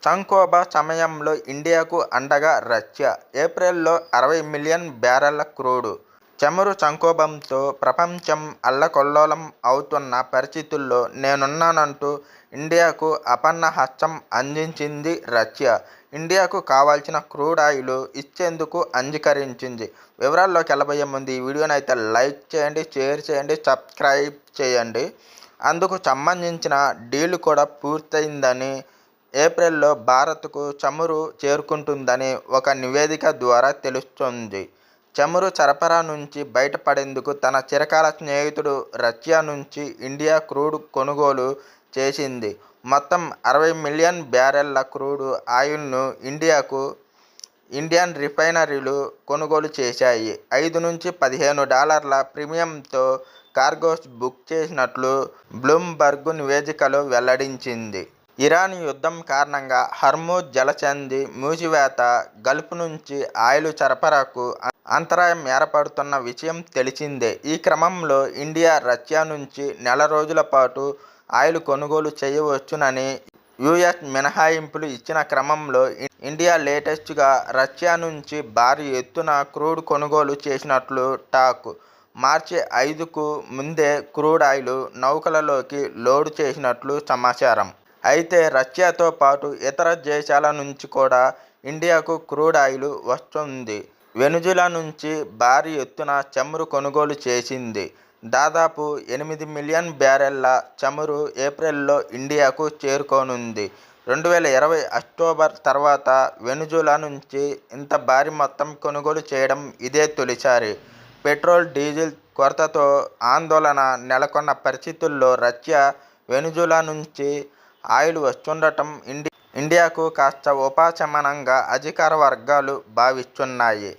సంక్షోభ సమయంలో ఇండియాకు అండగా రష్యా. ఏప్రిల్లో 60 మిలియన్ బ్యారెళ్ల క్రూడ్. చమురు సంక్షోభంతో ప్రపంచం అల్లకల్లోలం అవుతున్న పరిస్థితుల్లో నేనున్నానంటూ ఇండియాకు అపన్నహస్తం అందించింది రష్యా. ఇండియాకు కావాల్సిన క్రూడ్ ఆయిల్ ఇచ్చేందుకు అంగీకరించింది. వివరాల్లోకి వెళ్ళబోయే ముందు ఈ వీడియోని అయితే లైక్ చేయండి, షేర్ చేయండి, సబ్స్క్రైబ్ చేయండి. అందుకు సంబంధించిన డీల్ కూడా పూర్తయిందని, ఏప్రిల్లో భారత్కు చమురు చేరుకుంటుందని ఒక నివేదిక ద్వారా తెలుస్తోంది. చమురు సరఫరా నుంచి బయటపడేందుకు తన చిరకాల స్నేహితుడు రష్యా నుంచి ఇండియా క్రూడ్ కొనుగోలు చేసింది. మొత్తం 60 మిలియన్ బ్యారెళ్ల క్రూడ్ ఆయిల్ను ఇండియన్ రిఫైనరీలు కొనుగోలు చేశాయి. $5 నుంచి $15 ప్రీమియంతో కార్గోస్ బుక్ చేసినట్లు బ్లూంబర్గ్ నివేదికలో వెల్లడించింది. ఇరాన్ యుద్ధం కారణంగా హర్మూజ్ జలసంధి మూసివేత, గల్ఫ్ నుంచి ఆయిల్ సరఫరాకు అంతరాయం ఏర్పడుతున్న విషయం తెలిసిందే. ఈ క్రమంలో ఇండియా రష్యా నుంచి నెల రోజుల పాటు ఆయిల్ కొనుగోలు చేయవచ్చునని యుఎస్ మినహాయింపులు ఇచ్చిన క్రమంలో ఇండియా లేటెస్ట్గా రష్యా నుంచి భారీ ఎత్తున క్రూడ్ కొనుగోలు చేసినట్లు టాక్. మార్చి 5కు ముందే క్రూడ్ ఆయిల్ నౌకలలోకి లోడు చేసినట్లు సమాచారం. అయితే రష్యాతో పాటు ఇతర దేశాల నుంచి కూడా ఇండియాకు క్రూడ్ ఆయిల్ వస్తోంది. వెనుజులా నుంచి భారీ ఎత్తున చమురు కొనుగోలు చేసింది. దాదాపు 8 మిలియన్ బ్యారెళ్ల చమురు ఏప్రిల్లో ఇండియాకు చేరుకోనుంది. 2020 అక్టోబర్ తర్వాత వెనుజులా నుంచి ఇంత భారీ మొత్తం కొనుగోలు చేయడం ఇదే తొలిసారి. పెట్రోల్, డీజిల్ కొరతతో ఆందోళన నెలకొన్న పరిస్థితుల్లో రష్యా, వెనుజులా నుంచి ఆయిల్ వస్తుండటం ఇండియాకు కాస్త ఉపశమనంగా అధికార వర్గాలు భావిస్తున్నాయి.